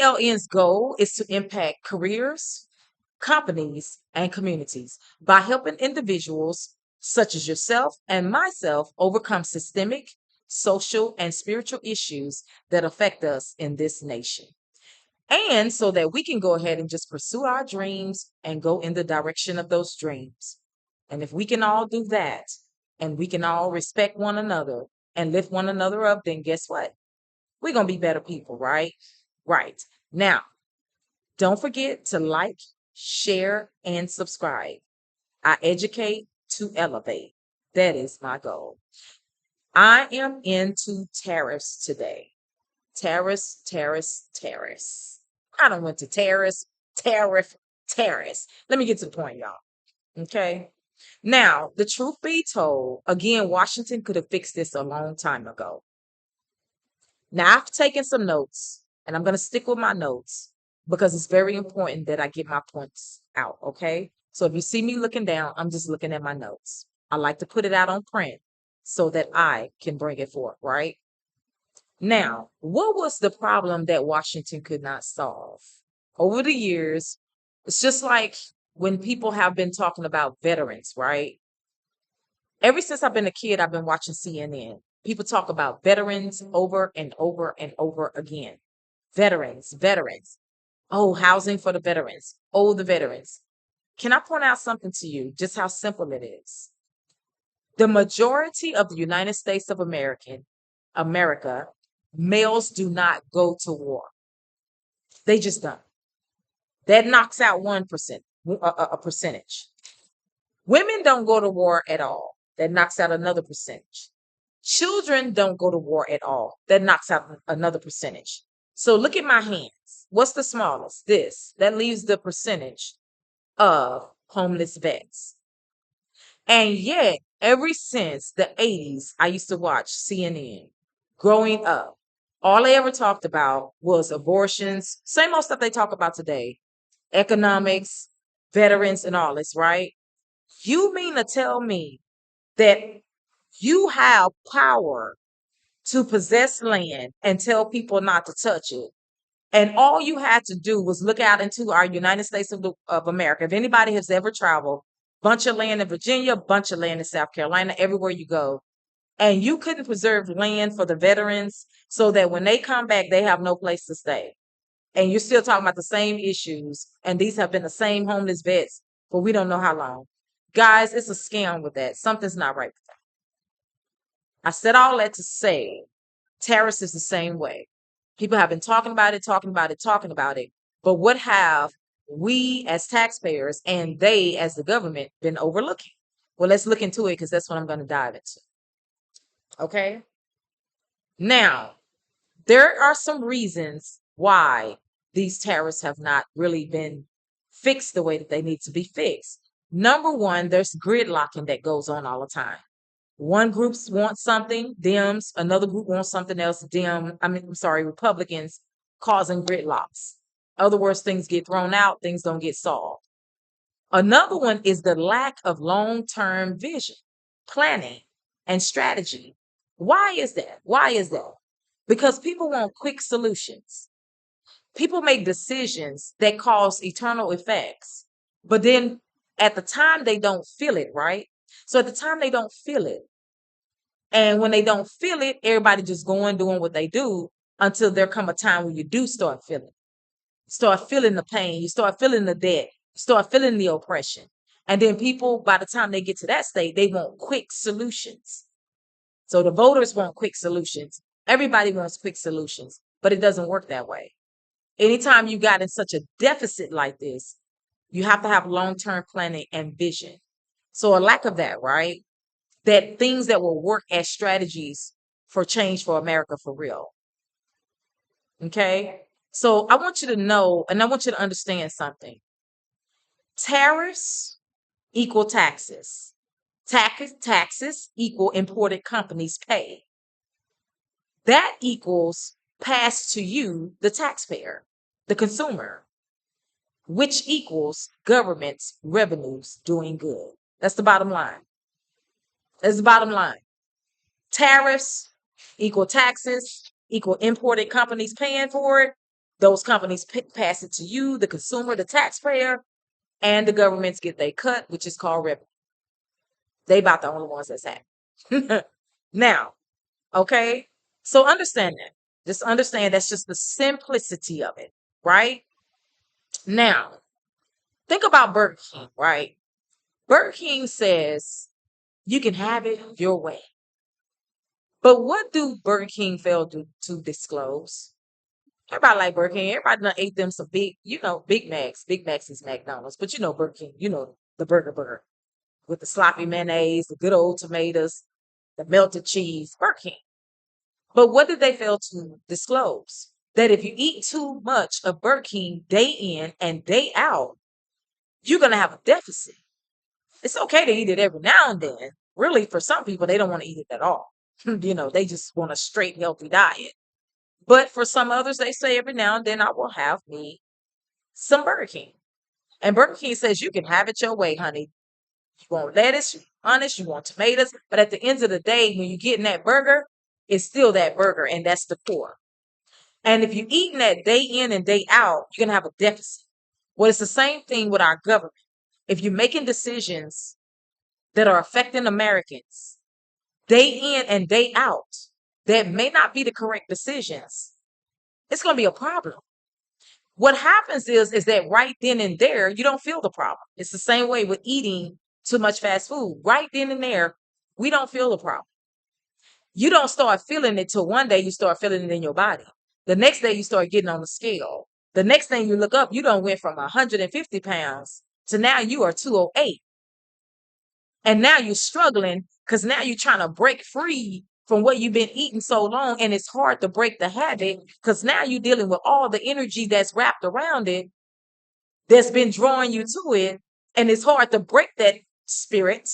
TCLN's goal is to impact careers, companies, and communities by helping individuals such as yourself and myself overcome systemic, social, and spiritual issues that affect us in this nation. And so that we can go ahead and just pursue our dreams and go in the direction of those dreams. And if we can all do that, and we can all respect one another and lift one another up, then guess what? We're going to be better people, right? Right. Now, don't forget to like, share, and subscribe. I educate to elevate. That is my goal. I am into tariffs today. Tariffs, tariffs, tariffs. I don't went to tariff. Let me get to the point, y'all. Okay. Now, the truth be told, again, Washington could have fixed this a long time ago. Now, I've taken some notes, and I'm going to stick with my notes because it's very important that I get my points out. Okay. So if you see me looking down, I'm just looking at my notes. I like to put it out on print so that I can bring it forth, right? Now, what was the problem that Washington could not solve? Over the years, it's just like when people have been talking about veterans, right? Ever since I've been a kid, I've been watching CNN. People talk about veterans over and over and over again. Veterans, veterans. Oh, housing for the veterans. Oh, the veterans. Can I point out something to you, just how simple it is? The majority of the United States of America, males do not go to war. They just don't. That knocks out 1%, a percentage. Women don't go to war at all. That knocks out another percentage. Children don't go to war at all. That knocks out another percentage. So look at my hands. What's the smallest? This. That leaves the percentage of homeless vets. And yet, ever since the 80s, I used to watch CNN growing up. All they ever talked about was abortions, same old stuff they talk about today, economics, veterans, and all this, right? You mean to tell me that you have power to possess land and tell people not to touch it? And all you had to do was look out into our United States of America. If anybody has ever traveled, bunch of land in Virginia, bunch of land in South Carolina, everywhere you go, and you couldn't preserve land for the veterans so that when they come back, they have no place to stay. And you're still talking about the same issues, and these have been the same homeless vets for we don't know how long. Guys, it's a scam with that. Something's not right with that. I said all that to say tariffs is the same way. People have been talking about it, talking about it, talking about it. But what have we as taxpayers and they as the government been overlooking? Well, let's look into it because that's what I'm going to dive into. Okay. Now, there are some reasons why these tariffs have not really been fixed the way that they need to be fixed. Number one, there's gridlocking that goes on all the time. One group wants something, Dems, another group wants something else, Republicans causing gridlocks. In other words, things get thrown out, things don't get solved. Another one is the lack of long-term vision, planning, and strategy. Why is that? Why is that? Because people want quick solutions. People make decisions that cause eternal effects, but then at the time they don't feel it, right? So at the time they don't feel it. And when they don't feel it, everybody just going, doing what they do until there come a time when you do start feeling. Start feeling the pain, you start feeling the debt, you start feeling the oppression. And then people, by the time they get to that state, they want quick solutions. So the voters want quick solutions. Everybody wants quick solutions, but it doesn't work that way. Anytime you got in such a deficit like this, you have to have long-term planning and vision. So a lack of that, right? That things that will work as strategies for change for America for real. Okay? So I want you to know, and I want you to understand something. Tariffs equal taxes. Taxes equal imported companies pay. That equals passed to you, the taxpayer, the consumer, which equals government's revenues doing good. That's the bottom line. That's the bottom line. Tariffs equal taxes equal imported companies paying for it. Those companies pass it to you, the consumer, the taxpayer, and the governments get their cut, which is called revenue. They about the only ones that's happening. Now, okay? So understand that. Just understand that's just the simplicity of it, right? Now, think about Burger King, right? Burger King says you can have it your way. But what do Burger King fail to disclose? Everybody like Burger King. Everybody done ate them some big, Big Macs. Big Macs is McDonald's. But Burger King, the burger with the sloppy mayonnaise, the good old tomatoes, the melted cheese, Burger King. But what did they fail to disclose? That if you eat too much of Burger King day in and day out, you're going to have a deficit. It's okay to eat it every now and then. Really, for some people, they don't want to eat it at all. They just want a straight, healthy diet. But for some others, they say every now and then I will have me some Burger King. And Burger King says you can have it your way, honey. You want lettuce, you want onions, you want tomatoes. But at the end of the day, when you're getting that burger, it's still that burger, and that's the core. And if you're eating that day in and day out, you're going to have a deficit. Well, it's the same thing with our government. If you're making decisions that are affecting Americans day in and day out, that may not be the correct decisions, it's going to be a problem. What happens is that right then and there, you don't feel the problem. It's the same way with eating too much fast food. Right then and there, we don't feel the problem. You don't start feeling it till one day you start feeling it in your body. The next day you start getting on the scale. The next thing you look up, you don't went from 150 pounds to now you are 208. And now you're struggling because now you're trying to break free from what you've been eating so long. And it's hard to break the habit because now you're dealing with all the energy that's wrapped around it, that's been drawing you to it. And it's hard to break that spirit.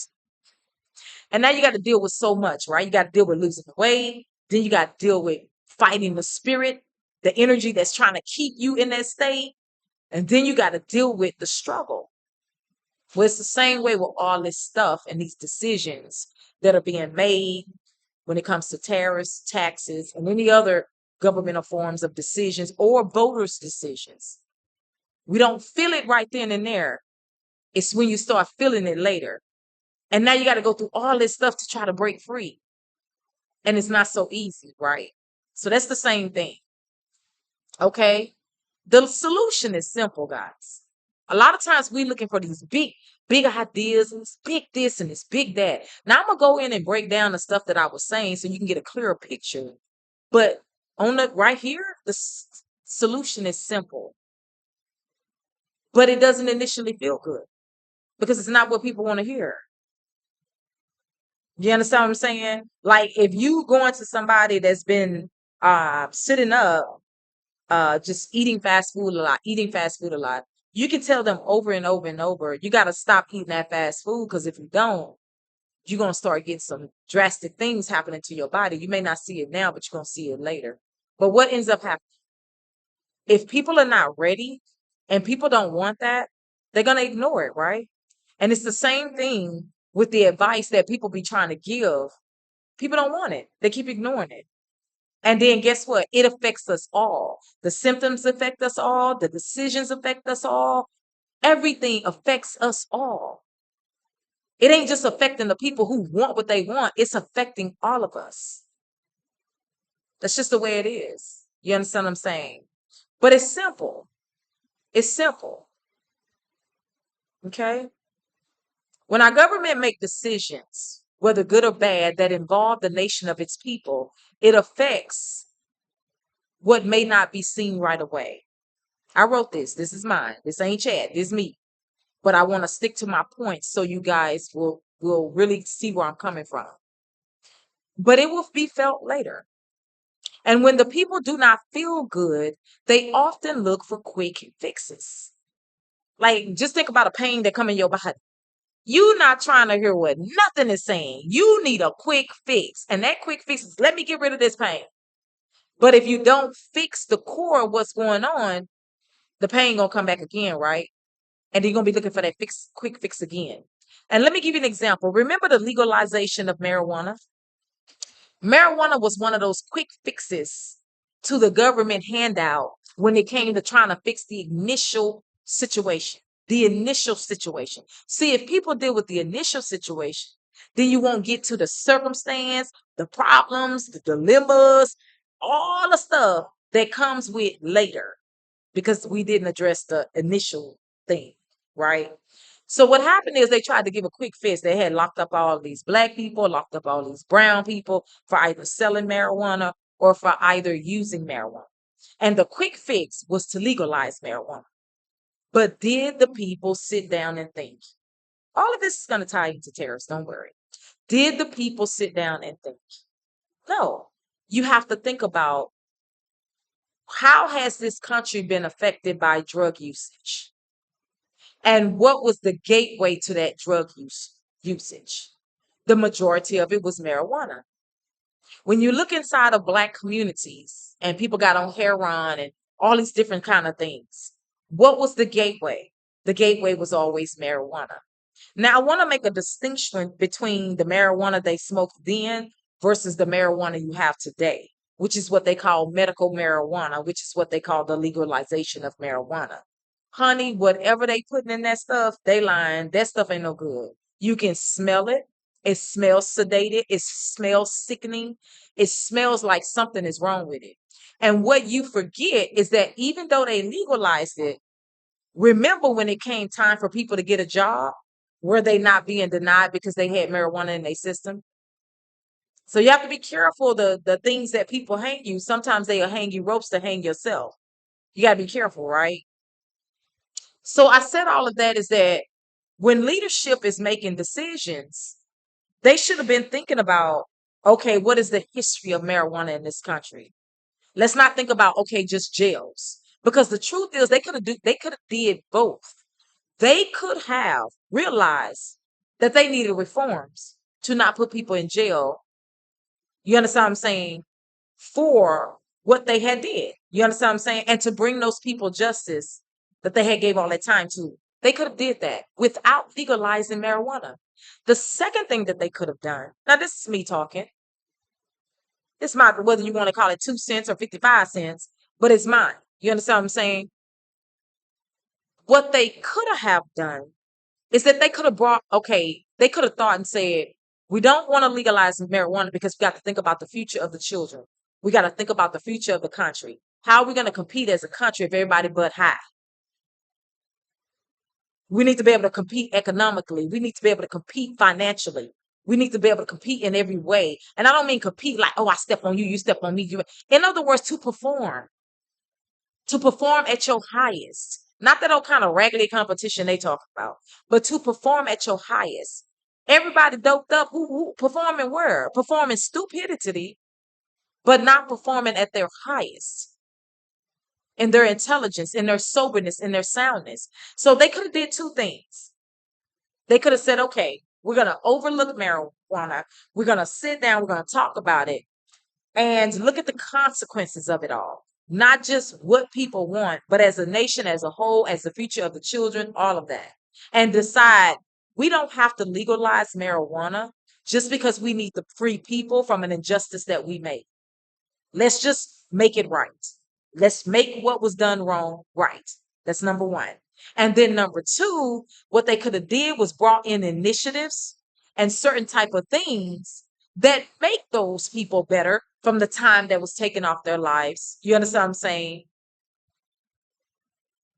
And now you got to deal with so much, right? You got to deal with losing the weight. Then you got to deal with fighting the spirit, the energy that's trying to keep you in that state. And then you got to deal with the struggle. Well, it's the same way with all this stuff and these decisions that are being made when it comes to tariffs, taxes, and any other governmental forms of decisions or voters' decisions. We don't feel it right then and there. It's when you start feeling it later. And now you got to go through all this stuff to try to break free. And it's not so easy, right? So that's the same thing. Okay? The solution is simple, guys. A lot of times we're looking for these big ideas and it's big this and it's big that. Now I'm going to go in and break down the stuff that I was saying so you can get a clearer picture. But on the right here, the solution is simple. But it doesn't initially feel good because it's not what people want to hear. You understand what I'm saying? Like if you go into somebody that's been sitting up, just eating fast food a lot, you can tell them over and over and over, you got to stop eating that fast food because if you don't, you're going to start getting some drastic things happening to your body. You may not see it now, but you're going to see it later. But what ends up happening? If people are not ready and people don't want that, they're going to ignore it, right? And it's the same thing with the advice that people be trying to give. People don't want it. They keep ignoring it. And then guess what? It affects us all. The symptoms affect us all. The decisions affect us all. Everything affects us all. It ain't just affecting the people who want what they want. It's affecting all of us. That's just the way it is. You understand what I'm saying? But it's simple. It's simple. Okay? When our government make decisions, whether good or bad, that involve the nation of its people, it affects what may not be seen right away. I wrote this. This is mine. This ain't chat. This is me. But I want to stick to my points so you guys will really see where I'm coming from. But it will be felt later. And when the people do not feel good, they often look for quick fixes. Like, just think about a pain that come in your body. You're not trying to hear what nothing is saying. You need a quick fix. And that quick fix is, let me get rid of this pain. But if you don't fix the core of what's going on, the pain gonna come back again, right? And you're gonna be looking for that quick fix again. And let me give you an example. Remember the legalization of marijuana? Marijuana was one of those quick fixes to the government handout when it came to trying to fix the initial situation. The initial situation. See, if people deal with the initial situation, then you won't get to the circumstance, the problems, the dilemmas, all the stuff that comes with later because we didn't address the initial thing, right? So what happened is they tried to give a quick fix. They had locked up all these black people, locked up all these brown people for either selling marijuana or for either using marijuana. And the quick fix was to legalize marijuana. But did the people sit down and think? All of this is going to tie into tariffs, don't worry. Did the people sit down and think? No. You have to think about, how has this country been affected by drug usage? And what was the gateway to that usage? The majority of it was marijuana. When you look inside of black communities and people got on heroin and all these different kind of things, what was the gateway? The gateway was always marijuana. Now, I want to make a distinction between the marijuana they smoked then versus the marijuana you have today, which is what they call medical marijuana, which is what they call the legalization of marijuana. Honey, whatever they putting in that stuff, they lying. That stuff ain't no good. You can smell it. It smells sedated. It smells sickening. It smells like something is wrong with it. And what you forget is that even though they legalized it, remember when it came time for people to get a job, were they not being denied because they had marijuana in their system? So you have to be careful the things that people hang you. Sometimes they'll hang you ropes to hang yourself. You got to be careful, right? So I said all of that is that when leadership is making decisions, they should have been thinking about, okay, what is the history of marijuana in this country? Let's not think about, okay, just jails. Because the truth is they could have did both. They could have realized that they needed reforms to not put people in jail. You understand what I'm saying? For what they had did. You understand what I'm saying? And to bring those people justice that they had gave all that time to. They could have did that without legalizing marijuana. The second thing that they could have done. Now, this is me talking. It's my, whether you want to call it 2 cents or 55 cents, but it's mine. You understand what I'm saying? What they could have done is that they could have brought, okay, they could have thought and said, we don't want to legalize marijuana because we got to think about the future of the children. We got to think about the future of the country. How are we going to compete as a country if everybody but high? We need to be able to compete economically. We need to be able to compete financially. We need to be able to compete in every way. And I don't mean compete like, oh, I step on you, you step on me. In other words, to perform at your highest. Not that old kind of raggedy competition they talk about, but to perform at your highest. Everybody doped up who performing where? Performing stupidity, but not performing at their highest in their intelligence, in their soberness, in their soundness. So they could have did two things. They could have said, okay, we're going to overlook marijuana. We're going to sit down. We're going to talk about it and look at the consequences of it all. Not just what people want, but as a nation, as a whole, as the future of the children, all of that. And decide we don't have to legalize marijuana just because we need to free people from an injustice that we made. Let's just make it right. Let's make what was done wrong right. That's number one. And then number two, what they could have did was brought in initiatives and certain type of things that make those people better from the time that was taken off their lives. You understand what I'm saying?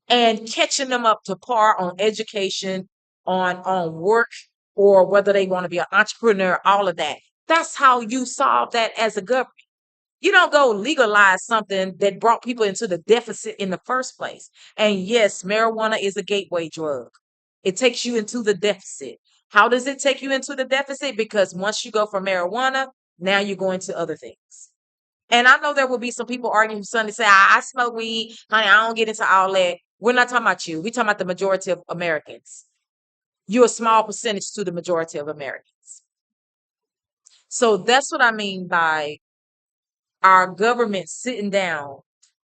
And catching them up to par on education, on work, or whether they want to be an entrepreneur, all of that. That's how you solve that as a government. You don't go legalize something that brought people into the deficit in the first place. And yes, marijuana is a gateway drug. It takes you into the deficit. How does it take you into the deficit? Because once you go from marijuana, now you're going to other things. And I know there will be some people arguing Sunday say, I smoke weed, honey, I don't get into all that. We're not talking about you. We're talking about the majority of Americans. You're a small percentage to the majority of Americans. So that's what I mean by our government sitting down,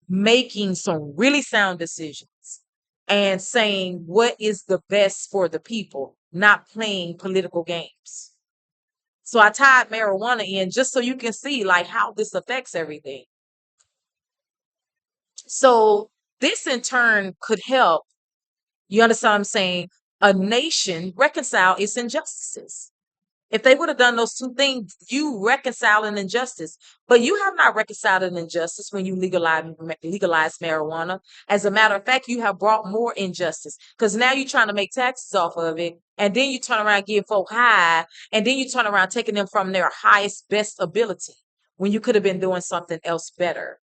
making some really sound decisions and saying what is the best for the people, not playing political games. So I tied marijuana in just so you can see like how this affects everything. So this in turn could help, you understand what I'm saying, a nation reconcile its injustices. If they would have done those two things, you reconcile an injustice. But you have not reconciled an injustice when you legalize marijuana. As a matter of fact, you have brought more injustice because now you're trying to make taxes off of it, and then you turn around giving folk high, and then you turn around taking them from their highest best ability when you could have been doing something else better.